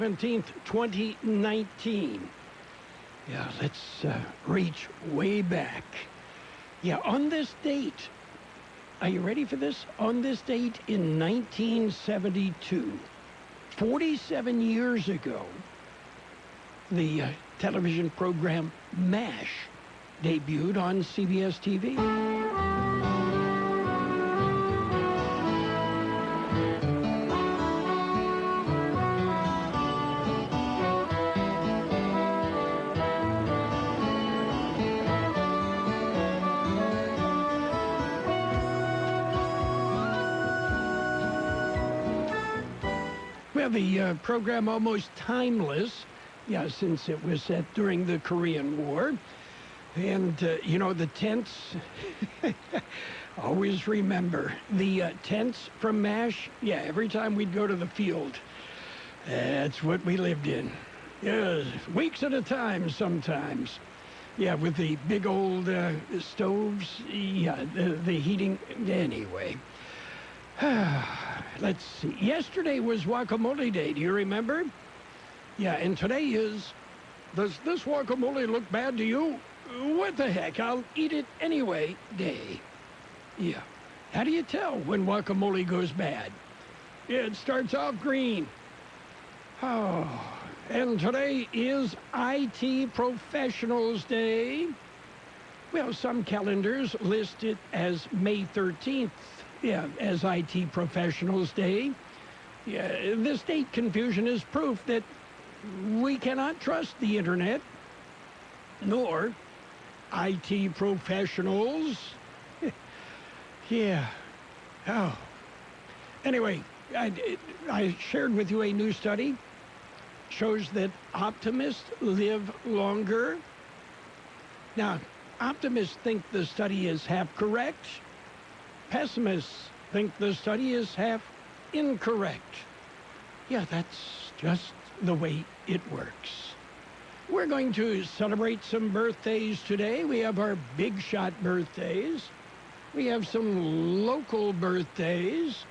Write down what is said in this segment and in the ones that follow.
17th, 2019. Yeah, let's reach way back. Yeah, on this date, are you ready for this? On this date in 1972, 47 years ago, the television program MASH debuted on CBS TV. Well, the program almost timeless, since it was set during the Korean War. And, the tents, always remember, the tents from MASH, every time we'd go to the field, that's what we lived in. Yeah, weeks at a time sometimes. Yeah, with the big old stoves, the heating, anyway. Let's see. Yesterday was guacamole day. Do you remember? Yeah, and today is, does this guacamole look bad to you? What the heck? I'll eat it anyway day. Yeah. How do you tell when guacamole goes bad? Yeah, it starts off green. Oh, and today is IT Professionals Day. Well, some calendars list it as May 13th. Yeah, as IT Professionals Day. Yeah, this date confusion is proof that we cannot trust the internet, nor IT professionals. Yeah. Oh. Anyway, I shared with you a new study. Shows that optimists live longer. Now, optimists think the study is half correct. Pessimists think the study is half incorrect. Yeah, that's just the way it works. We're going to celebrate some birthdays today. We have our big shot birthdays. We have some local birthdays.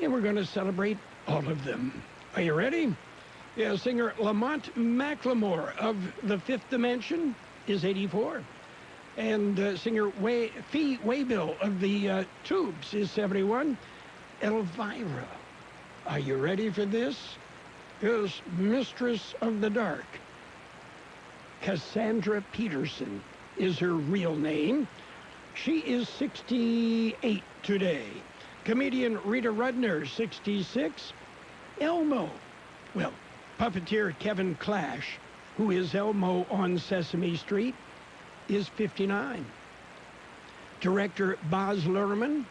And we're going to celebrate all of them. Are you ready? Yeah, singer Lamont McLemore of The Fifth Dimension is 84. And singer Fee Waybill of the Tubes is 71. Elvira, are you ready for this? Is Mistress of the Dark. Cassandra Peterson is her real name. She is 68 today. Comedian Rita Rudner, 66. Elmo, well, puppeteer Kevin Clash, who is Elmo on Sesame Street, is 59. Director Baz Luhrmann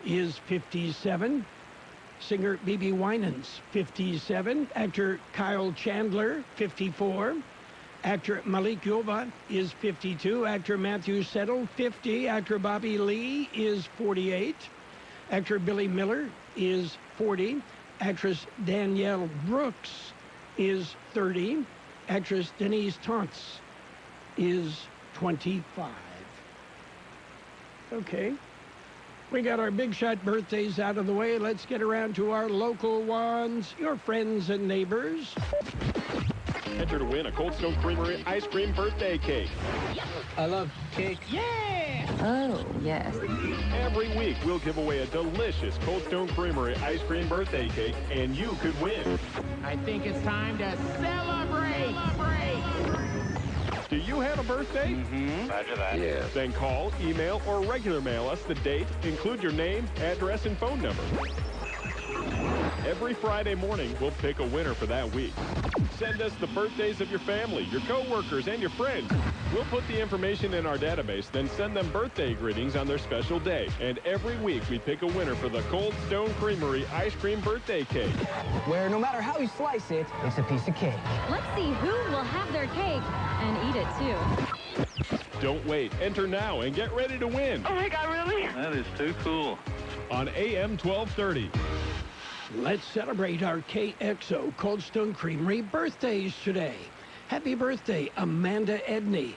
is 57. Singer B.B. Winans, 57. Actor Kyle Chandler, 54. Actor Malik Yoba is 52. Actor Matthew Settle, 50. Actor Bobby Lee is 48. Actor Billy Miller is 40. Actress Danielle Brooks is 30. Actress Denise Tantz is 25. Okay. We got our big shot birthdays out of the way. Let's get around to our local ones, your friends and neighbors. Enter to win a Cold Stone Creamery ice cream birthday cake. I love cake. Yeah! Oh, yes. Every week, we'll give away a delicious Cold Stone Creamery ice cream birthday cake, and you could win. I think it's time to celebrate! Do you have a birthday? Roger that. Yeah. Then call, email, or regular mail us the date, include your name, address, and phone number. Every Friday morning, we'll pick a winner for that week. Send us the birthdays of your family, your coworkers, and your friends. We'll put the information in our database, then send them birthday greetings on their special day. And every week, we pick a winner for the Cold Stone Creamery ice cream birthday cake. Where no matter how you slice it, it's a piece of cake. Let's see who will have their cake and eat it, too. Don't wait. Enter now and get ready to win. Oh my God, really? That is too cool. On AM 1230. Let's celebrate our KXO Cold Stone Creamery birthdays today. Happy birthday, Amanda Edney,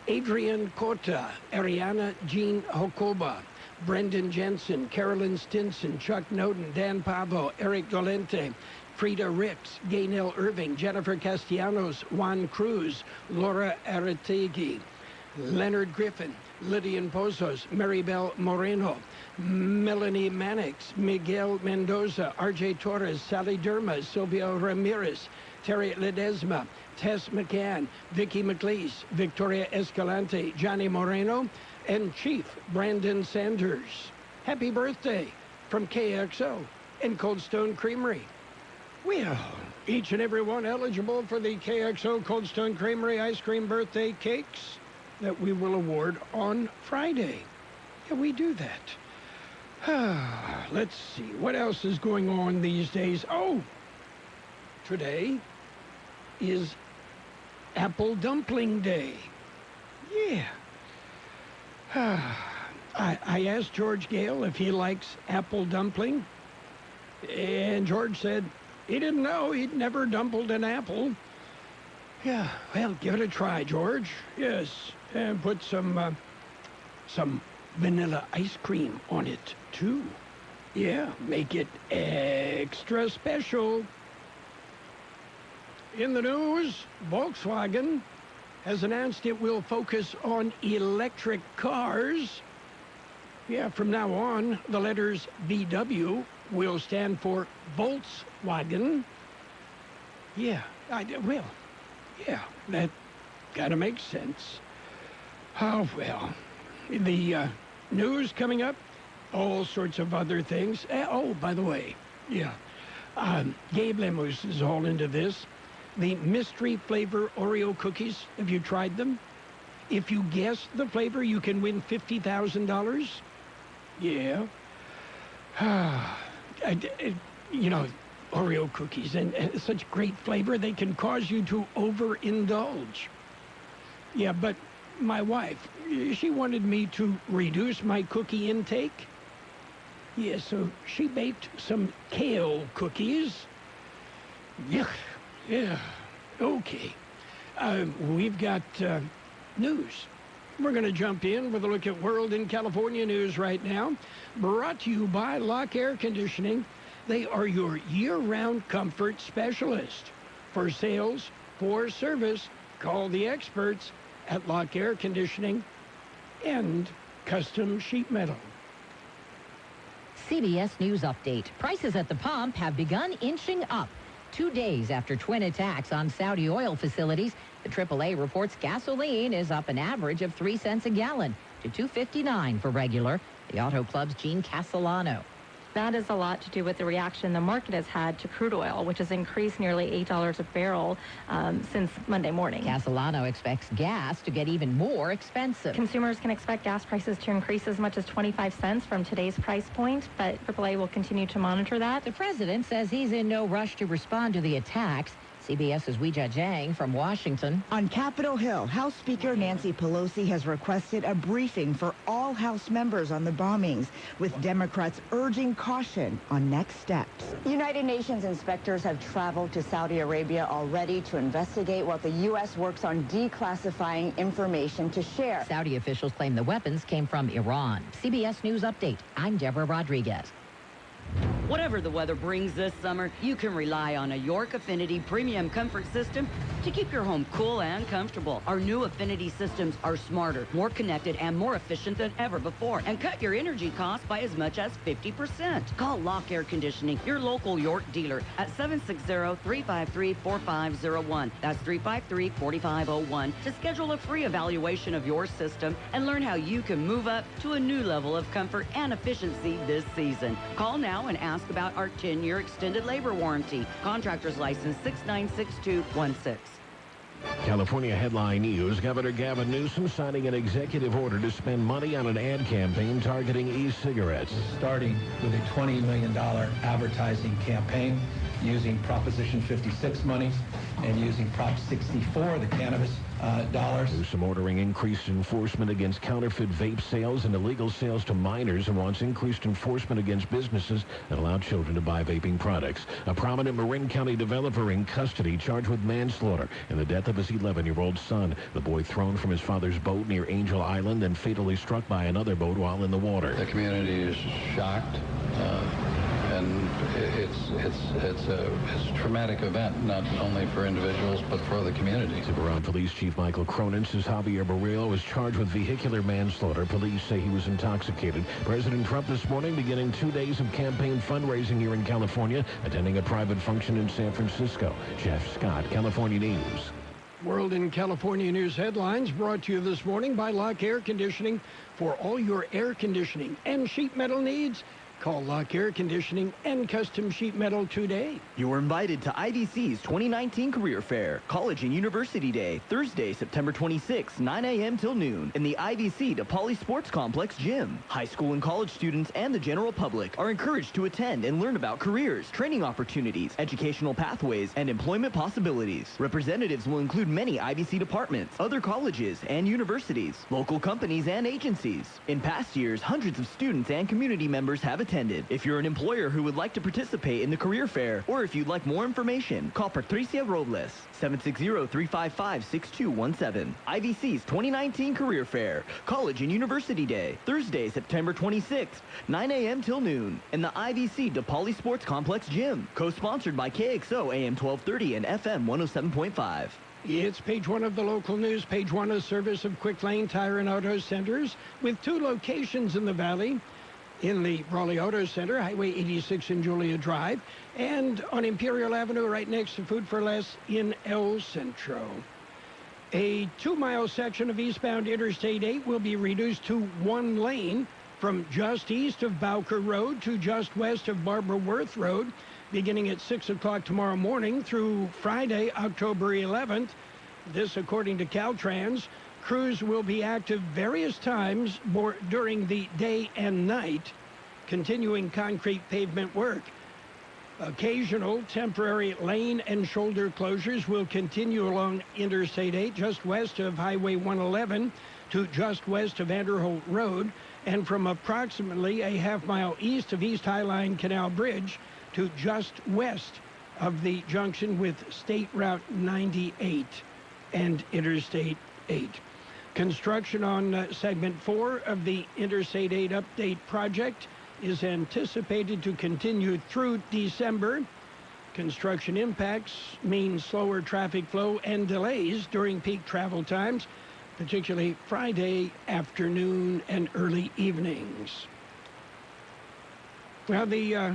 Adrian Cota, Ariana Jean Hokoba, Brendan Jensen, Carolyn Stinson, Chuck Noden, Dan Pavo, Eric Dolente, Frida Ricks, Gaynell Irving, Jennifer Castellanos, Juan Cruz, Laura Aretegui, Leonard Griffin, Lydian Pozos, Maribel Moreno, Melanie Mannix, Miguel Mendoza, RJ Torres, Sally Derma, Silvia Ramirez, Terry Ledesma, Tess McCann, Vicky McLeese, Victoria Escalante, Johnny Moreno, and Chief Brandon Sanders. Happy birthday from KXO and Cold Stone Creamery. Well, each and every one eligible for the KXO Cold Stone Creamery ice cream birthday cakes that we will award on Friday. Yeah, we do that. Let's see, what else is going on these days? Oh, today is Apple Dumpling Day. Yeah. I asked George Gale if he likes apple dumpling, and George said he didn't know. He'd never dumpled an apple. Yeah, well, give it a try, George. Yes, and put some vanilla ice cream on it, too. Yeah, make it extra special. In the news, Volkswagen has announced it will focus on electric cars. Yeah, from now on, the letters VW will stand for Volkswagen. Yeah, that kind of makes sense. Oh, well, the news coming up, all sorts of other things. Oh, by the way, yeah, Gabe Lemus is all into this. The mystery flavor Oreo cookies, have you tried them? If you guess the flavor, you can win $50,000. Yeah. You know, Oreo cookies, and such great flavor, they can cause you to overindulge. Yeah, but my wife, she wanted me to reduce my cookie intake. Yeah, so she baked some kale cookies. Yuck. Yeah, okay. We've got news. We're going to jump in with a look at World and California news right now. Brought to you by Lock Air Conditioning. They are your year-round comfort specialist. For sales, for service, call the experts at Lock Air Conditioning and Custom Sheet Metal. CBS News Update. Prices at the pump have begun inching up. 2 days after twin attacks on Saudi oil facilities, the AAA reports gasoline is up an average of 3 cents a gallon to $2.59 for regular. The Auto Club's Gene Castellano. That is a lot to do with the reaction the market has had to crude oil, which has increased nearly $8 a barrel since Monday morning. Castellano expects gas to get even more expensive. Consumers can expect gas prices to increase as much as 25 cents from today's price point, but AAA will continue to monitor that. The president says he's in no rush to respond to the attacks. CBS's Weijia Jiang from Washington. On Capitol Hill, House Speaker Nancy Pelosi has requested a briefing for all House members on the bombings, with Democrats urging caution on next steps. United Nations inspectors have traveled to Saudi Arabia already to investigate while the U.S. works on declassifying information to share. Saudi officials claim the weapons came from Iran. CBS News Update. I'm Deborah Rodriguez. Whatever the weather brings this summer, you can rely on a York Affinity Premium Comfort System to keep your home cool and comfortable. Our new Affinity systems are smarter, more connected, and more efficient than ever before, and cut your energy costs by as much as 50%. Call Lock Air Conditioning, your local York dealer, at 760-353-4501. That's 353-4501 to schedule a free evaluation of your system and learn how you can move up to a new level of comfort and efficiency this season. Call now and ask about our 10-year extended labor warranty. Contractor's license 696216. California headline news. Governor Gavin Newsom signing an executive order to spend money on an ad campaign targeting e-cigarettes. Starting with a $20 million advertising campaign using Proposition 56 monies and using Prop 64, the cannabis dollars. Newsom ordering increased enforcement against counterfeit vape sales and illegal sales to minors, and wants increased enforcement against businesses that allow children to buy vaping products. A prominent Marin County developer in custody charged with manslaughter in the death of his 11-year-old son. The boy thrown from his father's boat near Angel Island and fatally struck by another boat while in the water. The community is shocked, and it it's a traumatic event, not only for individuals, but for the community. Tiburon Police Chief Michael Cronin says Javier Barrillo was charged with vehicular manslaughter. Police say he was intoxicated. President Trump this morning beginning 2 days of campaign fundraising here in California, attending a private function in San Francisco. Jeff Scott, California News. World in California News headlines brought to you this morning by Lock Air Conditioning. For all your air conditioning and sheet metal needs, call Lock Air Conditioning and Custom Sheet Metal today. You're invited to IVC's 2019 Career Fair, College and University Day, Thursday, September 26, 9 a.m. till noon, in the IVC DePauli Sports Complex Gym. High school and college students and the general public are encouraged to attend and learn about careers, training opportunities, educational pathways, and employment possibilities. Representatives will include many IVC departments, other colleges and universities, local companies and agencies. In past years, hundreds of students and community members have attended. If you're an employer who would like to participate in the career fair, or if you'd like more information, call Patricia Robles, 760-355-6217. IVC's 2019 Career Fair, College and University Day, Thursday, September 26th, 9 a.m. till noon, in the IVC DePauli Sports Complex Gym. Co-sponsored by KXO AM 1230 and FM 107.5. It's page one of the local news. Page one of service of Quick Lane Tire and Auto Centers, with 2 locations in the valley. In the Brawley Auto Center, Highway 86 and Julia Drive, and on Imperial Avenue right next to Food for Less in El Centro. A 2-mile section of eastbound Interstate 8 will be reduced to 1 lane from just east of Bowker Road to just west of Barbara Worth Road, beginning at 6 o'clock tomorrow morning through Friday, October 11th. This according to Caltrans. Crews will be active various times during the day and night, continuing concrete pavement work. Occasional temporary lane and shoulder closures will continue along Interstate 8 just west of Highway 111 to just west of Vanderholt Road, and from approximately a half-mile east of East Highline Canal Bridge to just west of the junction with State Route 98 and Interstate 8. Construction on Segment 4 of the Interstate 8 Update Project is anticipated to continue through December. Construction impacts mean slower traffic flow and delays during peak travel times, particularly Friday afternoon and early evenings. Well, the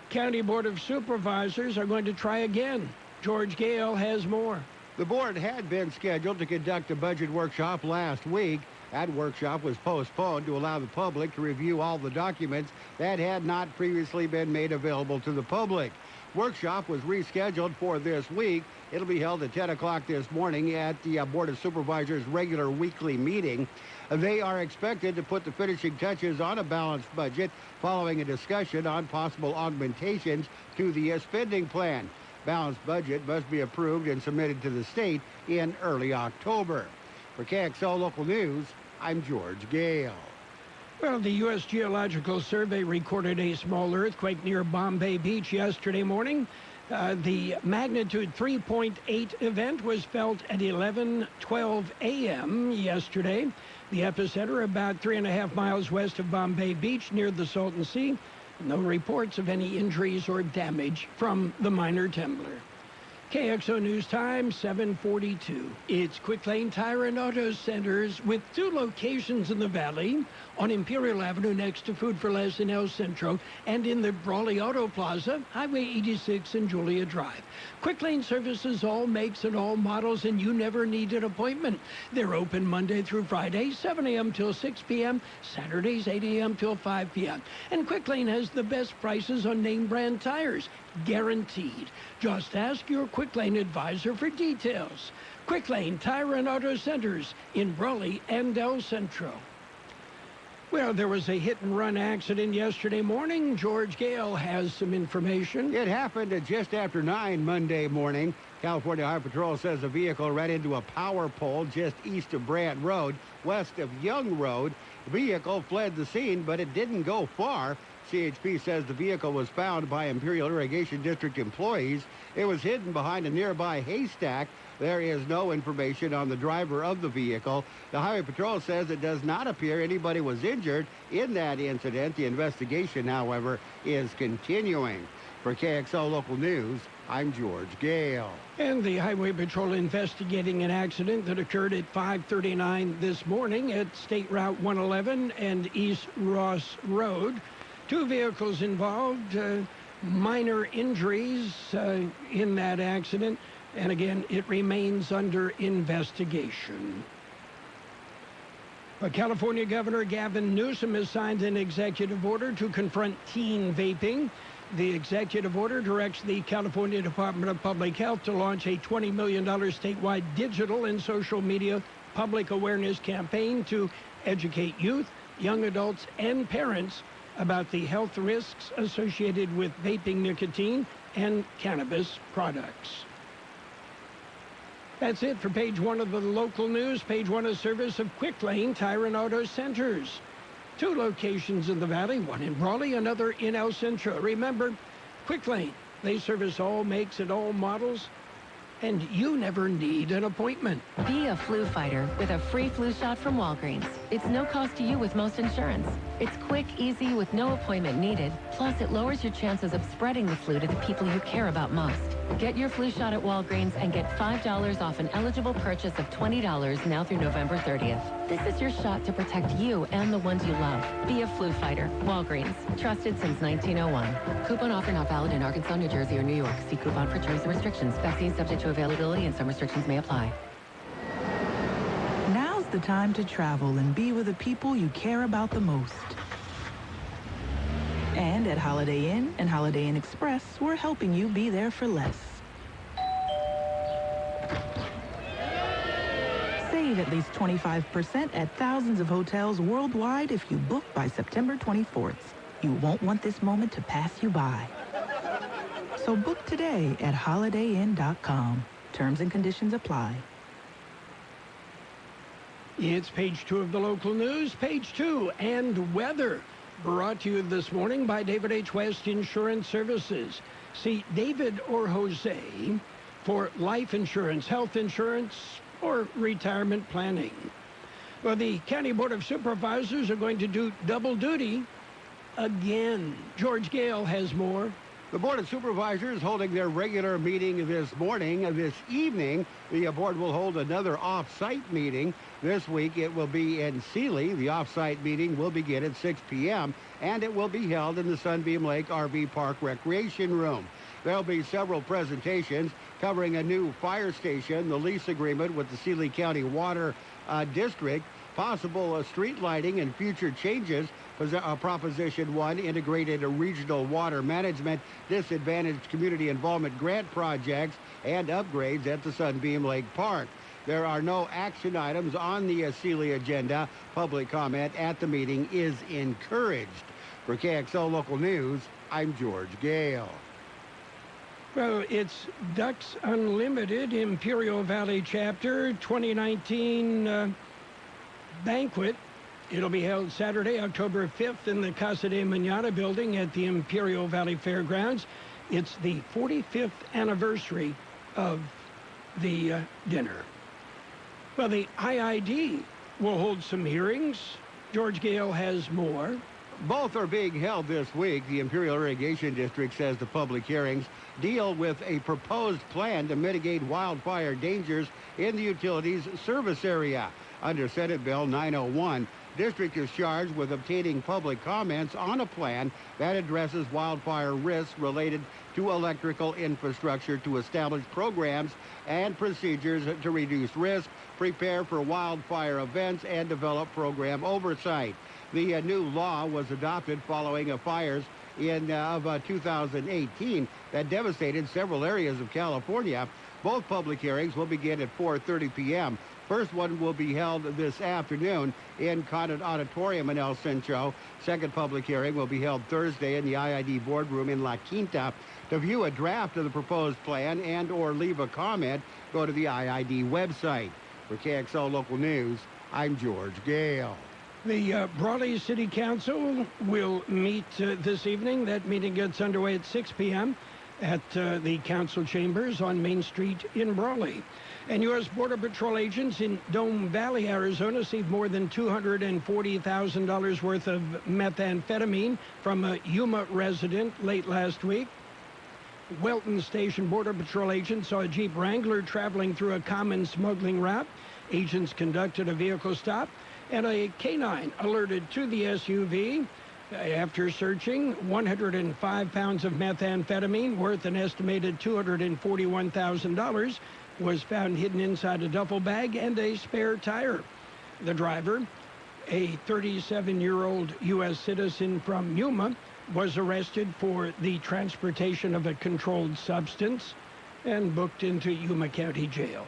County Board of Supervisors are going to try again. George Gale has more. The board had been scheduled to conduct a budget workshop last week. That workshop was postponed to allow the public to review all the documents that had not previously been made available to the public. Workshop was rescheduled for this week. It'll be held at 10 o'clock this morning at the Board of Supervisors' regular weekly meeting. They are expected to put the finishing touches on a balanced budget following a discussion on possible augmentations to the spending plan. Balanced budget must be approved and submitted to the state in early October. For KXO Local News, I'm George Gale. Well, the U.S. Geological Survey recorded a small earthquake near Bombay Beach yesterday morning. The magnitude 3.8 event was felt at 11:12 a.m. yesterday. The epicenter about 3.5 miles west of Bombay Beach near the Salton Sea. No reports of any injuries or damage from the minor trembler. KXO News Time, 7:42. It's Quick Lane Tire and Auto Centers with 2 locations in the valley, on Imperial Avenue next to Food for Less in El Centro, and in the Brawley Auto Plaza, Highway 86 and Julia Drive. Quick Lane services all makes and all models, and you never need an appointment. They're open Monday through Friday, 7 a.m. till 6 p.m., Saturdays 8 a.m. till 5 p.m. And Quick Lane has the best prices on name brand tires, guaranteed. Just ask your Quick Lane advisor for details. Quick Lane Tire and Auto Centers in Brawley and El Centro. Well, there was a hit-and-run accident yesterday morning. George Gale has some information. It happened at just after 9 Monday morning. California Highway Patrol says the vehicle ran into a power pole just east of Brant Road, west of Young Road. The vehicle fled the scene, but it didn't go far. CHP says the vehicle was found by Imperial Irrigation District employees. It was hidden behind a nearby haystack. There is no information on the driver of the vehicle. The Highway Patrol says it does not appear anybody was injured in that incident. The investigation, however, is continuing. For KXO Local News, I'm George Gale. And the Highway Patrol investigating an accident that occurred at 5:39 this morning at State Route 111 and East Ross Road. 2 vehicles involved, minor injuries in that accident. And again, it remains under investigation. But California Governor Gavin Newsom has signed an executive order to confront teen vaping. The executive order directs the California Department of Public Health to launch a $20 million statewide digital and social media public awareness campaign to educate youth, young adults, and parents about the health risks associated with vaping nicotine and cannabis products. That's it for page 1 of the local news. Page 1 is service of Quick Lane Tire and Auto Centers. 2 locations in the Valley, one in Brawley, another in El Centro. Remember, Quick Lane, they service all makes and all models, and you never need an appointment. Be a flu fighter with a free flu shot from Walgreens. It's no cost to you with most insurance. It's quick, easy, with no appointment needed. Plus, it lowers your chances of spreading the flu to the people you care about most. Get your flu shot at Walgreens and get $5 off an eligible purchase of $20 now through November 30th. This is your shot to protect you and the ones you love. Be a flu fighter. Walgreens. Trusted since 1901. Coupon offer not valid in Arkansas, New Jersey, or New York. See coupon for terms and restrictions. Vaccine subject to availability and some restrictions may apply. Now's the time to travel and be with the people you care about the most. And at Holiday Inn and Holiday Inn Express, we're helping you be there for less. Save at least 25% at thousands of hotels worldwide if you book by September 24th. You won't want this moment to pass you by. So book today at holidayinn.com. Terms and conditions apply. It's page 2 of the local news. Page 2 and weather. Brought to you this morning by David H. West Insurance Services. See David or Jose for life insurance, health insurance, or retirement planning. Well, the County Board of Supervisors are going to do double duty again. George Gale has more. The Board of Supervisors holding their regular meeting this evening. The board will hold another off-site meeting. This week it will be in Sealy. The off-site meeting will begin at 6 p.m. and it will be held in the Sunbeam Lake RV Park Recreation Room. There'll be several presentations covering a new fire station, the lease agreement with the Sealy County Water District, possible street lighting and future changes, Proposition 1, integrated regional water management, disadvantaged community involvement grant projects, and upgrades at the Sunbeam Lake Park. There are no action items on the Sealy agenda. Public comment at the meeting is encouraged. For KXO Local News, I'm George Gale. Well, it's Ducks Unlimited Imperial Valley Chapter 2019 banquet. It'll be held Saturday, October 5th in the Casa de Mañana building at the Imperial Valley Fairgrounds. It's the 45th anniversary of the dinner. Well, the IID will hold some hearings. George Gale has more. Both are being held this week. The Imperial Irrigation District says the public hearings deal with a proposed plan to mitigate wildfire dangers in the utilities service area. Under Senate Bill 901, district is charged with obtaining public comments on a plan that addresses wildfire risks related to electrical infrastructure to establish programs and procedures to reduce risk, prepare for wildfire events, and develop program oversight. The new law was adopted following fires in 2018 that devastated several areas of California. Both public hearings will begin at 4:30 p.m. First one will be held this afternoon in Conant Auditorium in El Centro. Second public hearing will be held Thursday in the IID boardroom in La Quinta. To view a draft of the proposed plan and or leave a comment, go to the IID website. For KXO Local News, I'm George Gale. The Brawley City Council will meet this evening. That meeting gets underway at 6 p.m. at the council chambers on Main Street in Brawley. And U.S. Border Patrol agents in Dome Valley, Arizona, seized more than $240,000 worth of methamphetamine from a Yuma resident late last week. Welton Station Border Patrol agents saw a Jeep Wrangler traveling through a common smuggling route. Agents conducted a vehicle stop, and a canine alerted to the SUV. After searching, 105 pounds of methamphetamine worth an estimated $241,000 was found hidden inside a duffel bag and a spare tire. The driver, a 37-year-old U.S. citizen from Yuma, was arrested for the transportation of a controlled substance and booked into Yuma County Jail.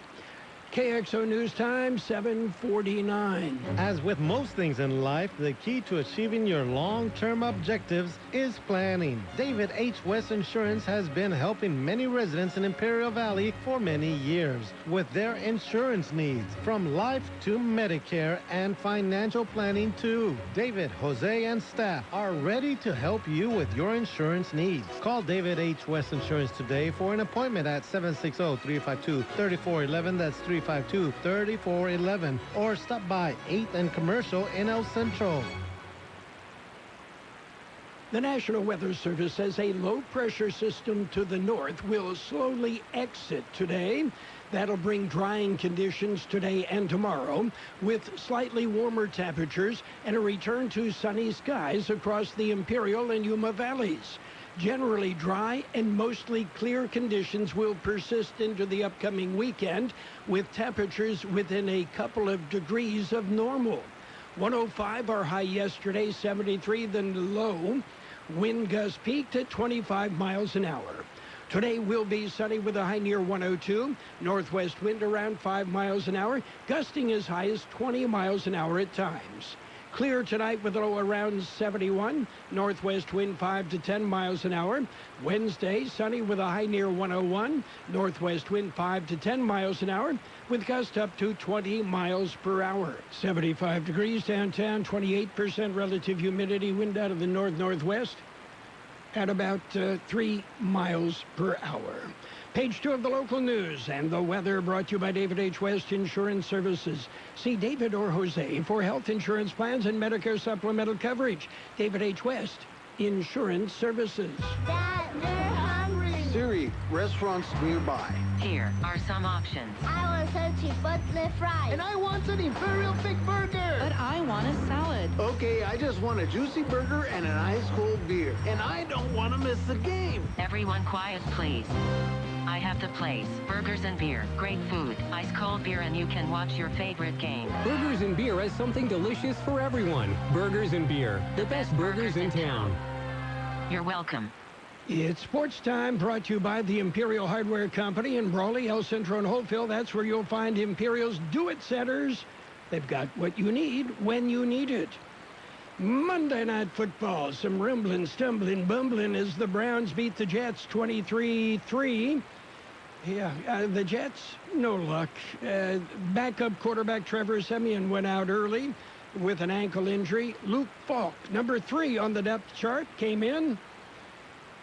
KXO News Time, 7:49. As with most things in life, the key to achieving your long-term objectives is planning. David H. West Insurance has been helping many residents in Imperial Valley for many years with their insurance needs, from life to Medicare and financial planning too. David, Jose, and staff are ready to help you with your insurance needs. Call David H. West Insurance today for an appointment at 760-352-3411. That's 352-3411, or stop by 8th and Commercial in El Centro. The National Weather Service says a low-pressure system to the north will slowly exit today. That'll bring drying conditions today and tomorrow, with slightly warmer temperatures and a return to sunny skies across the Imperial and Yuma valleys. Generally dry and mostly clear conditions will persist into the upcoming weekend, with temperatures within a couple of degrees of normal. 105 our high yesterday, 73 the low. Wind gusts peaked at 25 miles an hour. Today will be sunny with a high near 102. Northwest wind around 5 miles an hour, gusting as high as 20 miles an hour at times. Clear tonight with a low around 71. Northwest wind 5 to 10 miles an hour. Wednesday, sunny with a high near 101. Northwest wind 5 to 10 miles an hour with gusts up to 20 miles per hour. 75 degrees downtown, 28% relative humidity, wind out of the north-northwest at about 3 miles per hour. Page 2 of the local news and the weather brought to you by David H. West Insurance Services. See David or Jose for health insurance plans and Medicare supplemental coverage. David H. West Insurance Services. Dad, they're hungry. Siri, restaurants nearby. Here are some options. I want some chipotle fries. And I want an Imperial Big Burger. But I want a salad. Okay, I just want a juicy burger and an ice-cold beer. And I don't want to miss the game. Everyone quiet, please. I have the place. Burgers and beer. Great food. Ice-cold beer, and you can watch your favorite game. Burgers and Beer has something delicious for everyone. Burgers and Beer. The best burgers in town. You're welcome. It's sports time, brought to you by the Imperial Hardware Company in Brawley, El Centro, and Holtville. That's where you'll find Imperial's Do-It Centers. They've got what you need when you need it. Monday Night Football, some rumbling, stumbling, bumbling as the Browns beat the Jets 23-3. Yeah, the Jets, no luck. Backup quarterback Trevor Siemian went out early with an ankle injury. Luke Falk, number 3 on the depth chart, came in.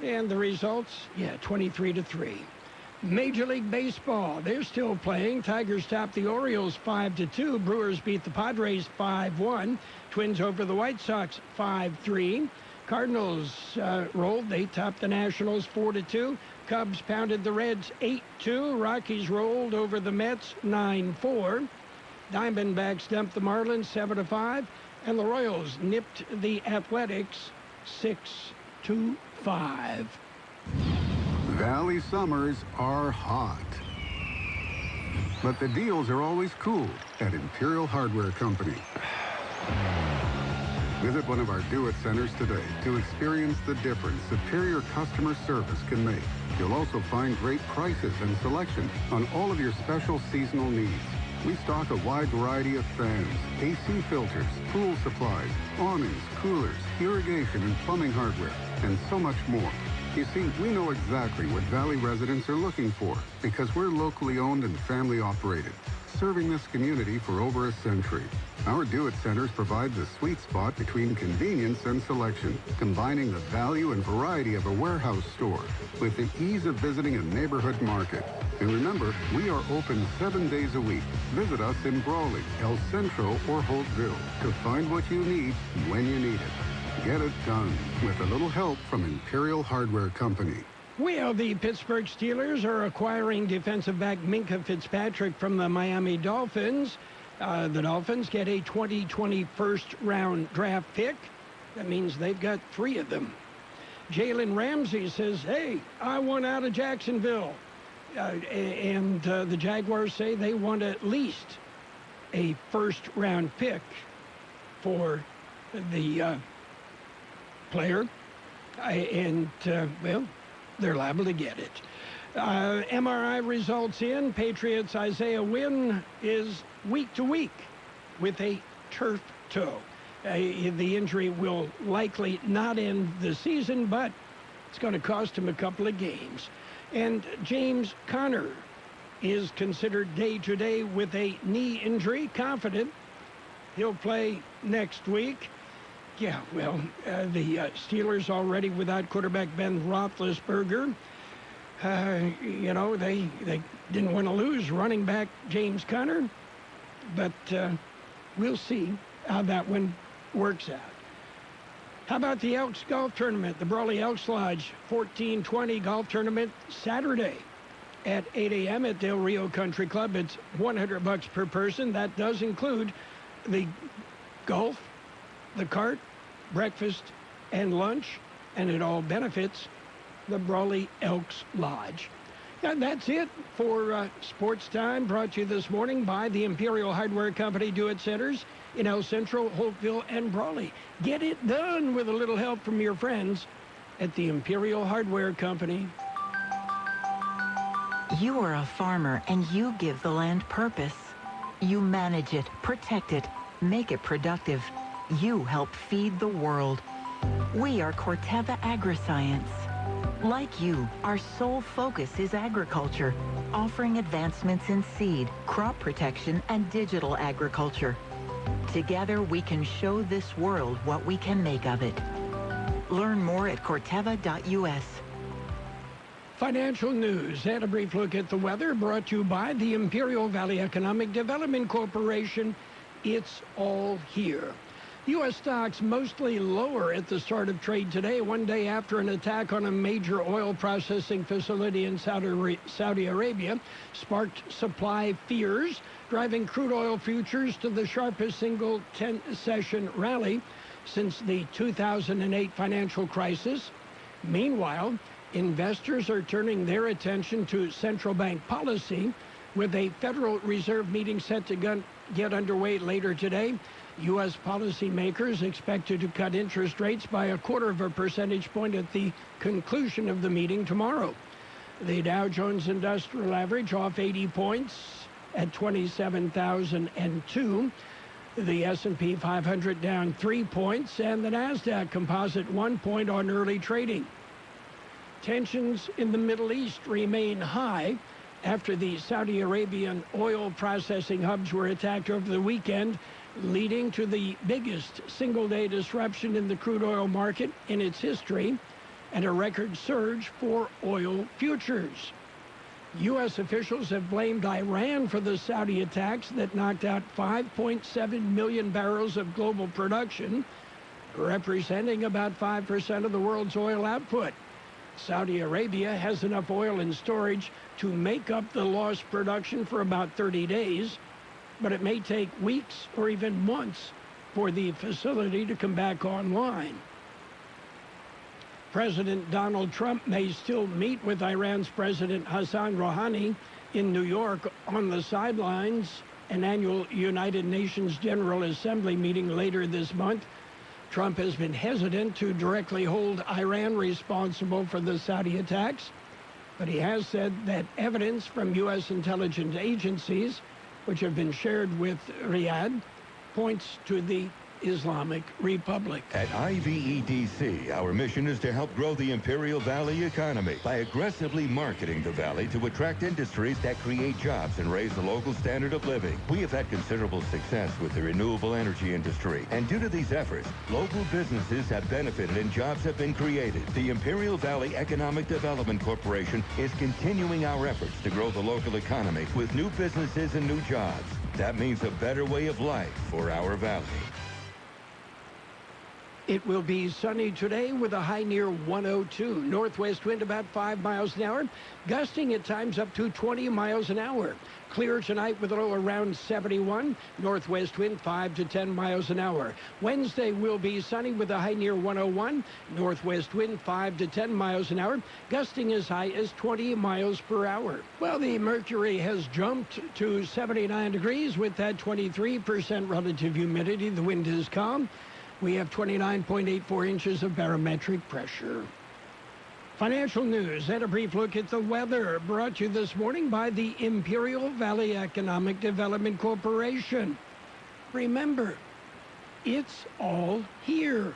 And the results, 23-3. Major League Baseball, they're still playing. Tigers top the Orioles 5-2. Brewers beat the Padres 5-1. Twins over the White Sox 5-3. Cardinals rolled. They topped the Nationals 4-2. Cubs pounded the Reds 8-2. Rockies rolled over the Mets 9-4. Diamondbacks dumped the Marlins 7-5. And the Royals nipped the Athletics 6-5. Valley summers are hot. But the deals are always cool at Imperial Hardware Company. Visit one of our Do-It Centers today to experience the difference superior customer service can make. You'll also find great prices and selection on all of your special seasonal needs. We stock a wide variety of fans, AC filters, pool supplies, awnings, coolers, irrigation and plumbing hardware, and so much more. You see, we know exactly what Valley residents are looking for because we're locally owned and family operated, serving this community for over a century. Our Do-It Centers provide the sweet spot between convenience and selection, combining the value and variety of a warehouse store with the ease of visiting a neighborhood market. And remember, we are open 7 days a week. Visit us in Brawley, El Centro, or Holtville to find what you need when you need it. Get it done with a little help from Imperial Hardware Company. Well, the Pittsburgh Steelers are acquiring defensive back Minkah Fitzpatrick from the Miami Dolphins. The Dolphins get a 2020 first-round draft pick. That means they've got 3 of them. Jalen Ramsey says, hey, I want out of Jacksonville. And the Jaguars say they want at least a first-round pick for the player. Well, they're liable to get it. MRI results in. Patriots' Isaiah Wynn is week to week with a turf toe. The injury will likely not end the season, but it's going to cost him a couple of games. And James Conner is considered day-to-day with a knee injury, confident he'll play next week. Yeah, well, the Steelers already without quarterback Ben Roethlisberger. They didn't want to lose running back James Conner, but we'll see how that one works out. How about the Elks Golf Tournament? The Brawley Elks Lodge 1420 Golf Tournament Saturday at 8 a.m. at Del Rio Country Club. It's $100 per person. That does include the golf, the cart, breakfast, and lunch, and it all benefits the Brawley Elks Lodge. And that's it for Sports Time, brought to you this morning by the Imperial Hardware Company Do-It Centers in El Centro, Holtville, and Brawley. Get it done with a little help from your friends at the Imperial Hardware Company. You are a farmer and you give the land purpose. You manage it, protect it, make it productive. You help feed the world. We are Corteva Agriscience. Like you, our sole focus is agriculture, offering advancements in seed, crop protection, and digital agriculture. Together, we can show this world what we can make of it. Learn more at Corteva.us. Financial news and a brief look at the weather brought to you by the Imperial Valley Economic Development Corporation. It's all here. U.S. stocks mostly lower at the start of trade today, one day after an attack on a major oil processing facility in Saudi Arabia sparked supply fears, driving crude oil futures to the sharpest single 10-session rally since the 2008 financial crisis. Meanwhile, investors are turning their attention to central bank policy, with a Federal Reserve meeting set to get underway later today. U.S. policymakers expected to cut interest rates by 0.25 percentage point at the conclusion of the meeting tomorrow. The Dow Jones Industrial Average off 80 points at 27,002. The S&P 500 down 3 points, and the Nasdaq Composite 1 point on early trading. Tensions in the Middle East remain high after the Saudi Arabian oil processing hubs were attacked over the weekend, leading to the biggest single-day disruption in the crude oil market in its history and a record surge for oil futures. U.S. officials have blamed Iran for the Saudi attacks that knocked out 5.7 million barrels of global production, representing about 5% of the world's oil output. Saudi Arabia has enough oil in storage to make up the lost production for about 30 days, but it may take weeks or even months for the facility to come back online. President Donald Trump may still meet with Iran's President Hassan Rouhani in New York on the sidelines, an annual United Nations General Assembly meeting later this month. Trump has been hesitant to directly hold Iran responsible for the Saudi attacks, but he has said that evidence from U.S. intelligence agencies, which have been shared with Riyadh, points to the Islamic Republic. At IVEDC, our mission is to help grow the Imperial Valley economy by aggressively marketing the valley to attract industries that create jobs and raise the local standard of living. We have had considerable success with the renewable energy industry, and due to these efforts, local businesses have benefited and jobs have been created. The Imperial Valley Economic Development Corporation is continuing our efforts to grow the local economy with new businesses and new jobs. That means a better way of life for our valley. It will be sunny today with a high near 102. Northwest wind about 5 miles an hour, gusting at times up to 20 miles an hour. Clear tonight with a low around 71. Northwest wind 5 to 10 miles an hour. Wednesday will be sunny with a high near 101. Northwest wind 5 to 10 miles an hour, gusting as high as 20 miles per hour. Well, the mercury has jumped to 79 degrees with that 23% relative humidity. The wind is calm. We have 29.84 inches of barometric pressure. Financial news and a brief look at the weather brought to you this morning by the Imperial Valley Economic Development Corporation. Remember, it's all here.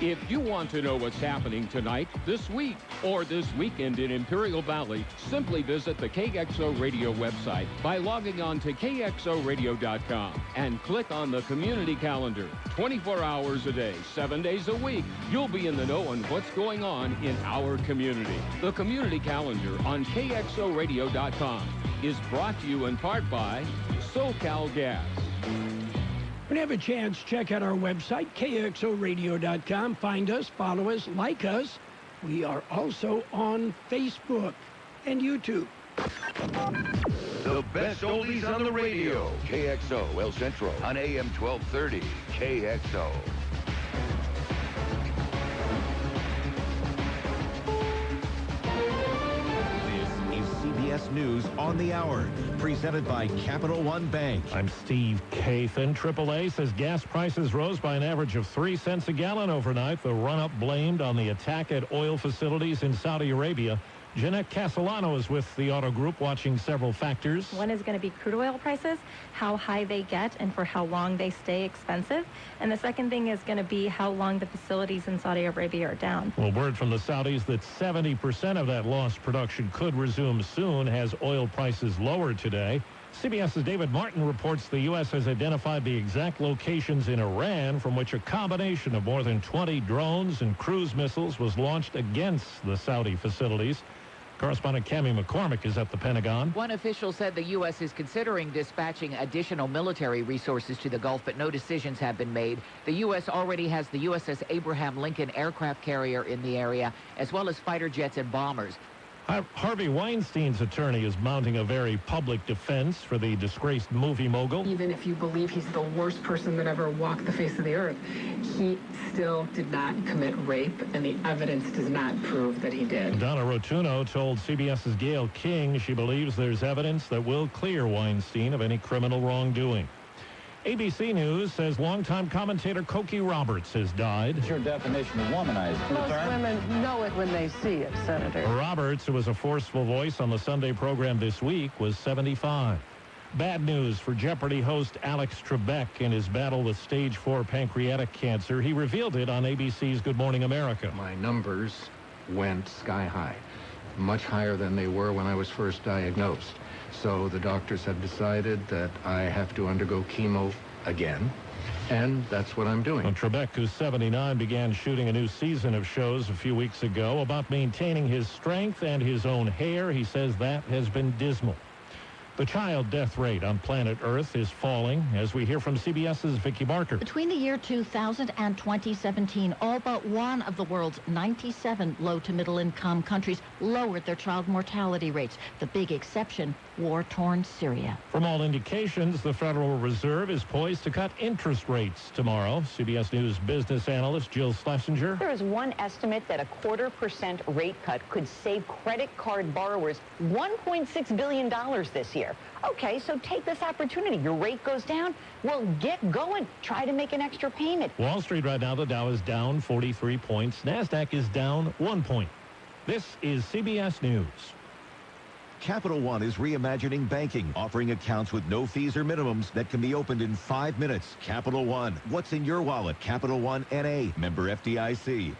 If you want to know what's happening tonight, this week, or this weekend in Imperial Valley, simply visit the KXO Radio website by logging on to KXORadio.com and click on the community calendar. 24 hours a day, 7 days a week, you'll be in the know on what's going on in our community. The community calendar on KXORadio.com is brought to you in part by SoCal Gas. When you have a chance, check out our website, KXORadio.com. Find us, follow us, like us. We are also on Facebook and YouTube. The best oldies on the radio. KXO El Centro on AM 1230. KXO. CBS News on the Hour, presented by Capital One Bank. I'm Steve Kathan. AAA says gas prices rose by an average of 3 cents a gallon overnight. The run-up blamed on the attack at oil facilities in Saudi Arabia. Jeanette Castellano is with the Auto Group watching several factors. One is going to be crude oil prices, how high they get and for how long they stay expensive. And the second thing is going to be how long the facilities in Saudi Arabia are down. Well, word from the Saudis that 70% of that lost production could resume soon has oil prices lower today. CBS's David Martin reports the U.S. has identified the exact locations in Iran from which a combination of more than 20 drones and cruise missiles was launched against the Saudi facilities. Correspondent Cammie McCormick is at the Pentagon. One official said the U.S. is considering dispatching additional military resources to the Gulf, but no decisions have been made. The U.S. already has the USS Abraham Lincoln aircraft carrier in the area, as well as fighter jets and bombers. Harvey Weinstein's attorney is mounting a very public defense for the disgraced movie mogul. Even if you believe he's the worst person that ever walked the face of the earth, he still did not commit rape, and the evidence does not prove that he did. Donna Rotuno told CBS's Gayle King she believes there's evidence that will clear Weinstein of any criminal wrongdoing. ABC News says longtime commentator Cokie Roberts has died. What's your definition of womanizer? Most women know it when they see it, Senator. Roberts, who was a forceful voice on the Sunday program this week, was 75. Bad news for Jeopardy host Alex Trebek in his battle with stage 4 pancreatic cancer. He revealed it on ABC's Good Morning America. My numbers went sky high, much higher than they were when I was first diagnosed. So the doctors have decided that I have to undergo chemo again, and that's what I'm doing. Well, Trebek, who's 79, began shooting a new season of shows a few weeks ago about maintaining his strength and his own hair. He says that has been dismal. The child death rate on planet Earth is falling, as we hear from CBS's Vicki Barker. Between the year 2000 and 2017, all but one of the world's 97 low to middle income countries lowered their child mortality rates. The big exception, war-torn Syria. From all indications, the Federal Reserve is poised to cut interest rates tomorrow. CBS News business analyst Jill Schlesinger. There is one estimate that a 0.25% rate cut could save credit card borrowers $1.6 billion this year. Okay, so take this opportunity. Your rate goes down. Well, get going. Try to make an extra payment. Wall Street right now, the Dow is down 43 points. NASDAQ is down 1 point. This is CBS News. Capital One is reimagining banking, offering accounts with no fees or minimums that can be opened in 5 minutes. Capital One. What's in your wallet? Capital One N.A. Member FDIC.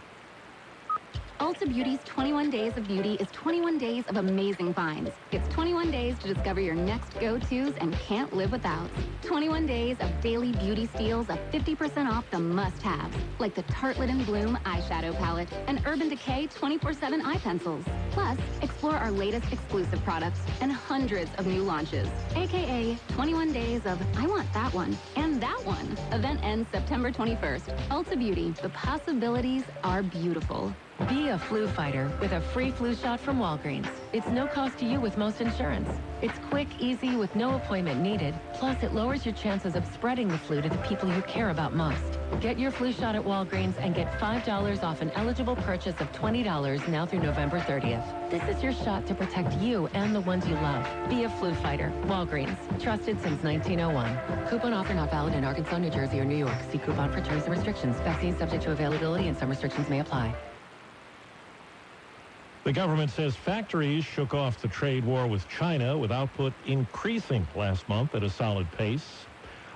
Ulta Beauty's 21 Days of Beauty is 21 days of amazing finds. It's 21 days to discover your next go-tos and can't live without. 21 days of daily beauty steals of 50% off the must-haves, like the Tartelette in Bloom eyeshadow palette and Urban Decay 24/7 eye pencils. Plus, explore our latest exclusive products and hundreds of new launches, aka 21 days of I want that one and that one. Event ends September 21st. Ulta Beauty, the possibilities are beautiful. Be a flu fighter with a free flu shot from Walgreens. It's no cost to you with most insurance. It's quick, easy, with no appointment needed. Plus, it lowers your chances of spreading the flu to the people you care about most. Get your flu shot at Walgreens and get $5 off an eligible purchase of $20 now through November 30th. This is your shot to protect you and the ones you love. Be a flu fighter. Walgreens. Trusted since 1901. Coupon offer not valid in Arkansas, New Jersey, or New York. See coupon for terms and restrictions. Vaccine subject to availability and some restrictions may apply. The government says factories shook off the trade war with China with output increasing last month at a solid pace.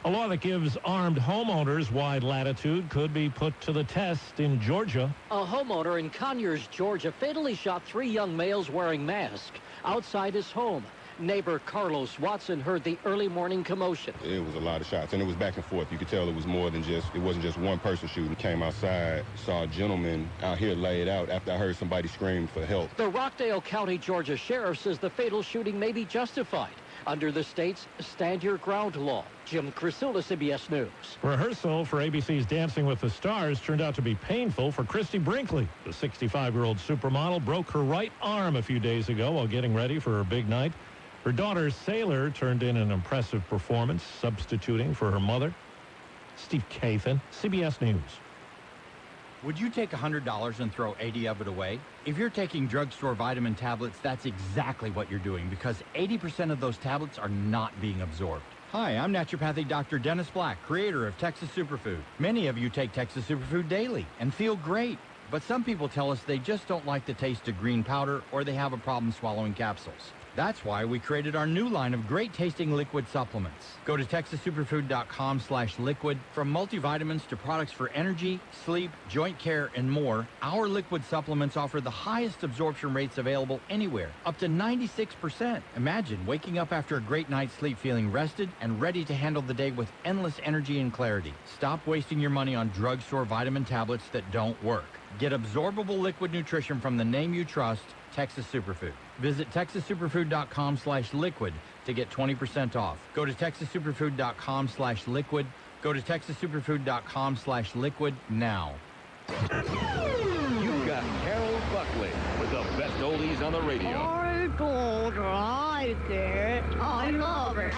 A law that gives armed homeowners wide latitude could be put to the test in Georgia. A homeowner in Conyers, Georgia, fatally shot 3 young males wearing masks outside his home. Neighbor Carlos Watson heard the early morning commotion. It was a lot of shots, and it was back and forth. You could tell it was more than just, it wasn't just one person shooting. Came outside, saw a gentleman out here laid out after I heard somebody scream for help. The Rockdale County, Georgia Sheriff says the fatal shooting may be justified under the state's Stand Your Ground law. Jim Crisula, CBS News. Rehearsal for ABC's Dancing with the Stars turned out to be painful for Christy Brinkley. The 65-year-old supermodel broke her right arm a few days ago while getting ready for her big night. Her daughter, Sailor, turned in an impressive performance, substituting for her mother. Steve Kathan, CBS News. Would you take $100 and throw 80 of it away? If you're taking drugstore vitamin tablets, that's exactly what you're doing, because 80% of those tablets are not being absorbed. Hi, I'm naturopathic Dr. Dennis Black, creator of Texas Superfood. Many of you take Texas Superfood daily and feel great. But some people tell us they just don't like the taste of green powder, or they have a problem swallowing capsules. That's why we created our new line of great-tasting liquid supplements. Go to TexasSuperfood.com/liquid. From multivitamins to products for energy, sleep, joint care, and more, our liquid supplements offer the highest absorption rates available anywhere, up to 96%. Imagine waking up after a great night's sleep feeling rested and ready to handle the day with endless energy and clarity. Stop wasting your money on drugstore vitamin tablets that don't work. Get absorbable liquid nutrition from the name you trust, Texas Superfood. Visit TexasSuperfood.com/liquid to get 20% off. Go to TexasSuperfood.com/liquid. Go to TexasSuperfood.com/liquid now. You've got Carroll Buckley with the best oldies on the radio. I don't like it. I love it.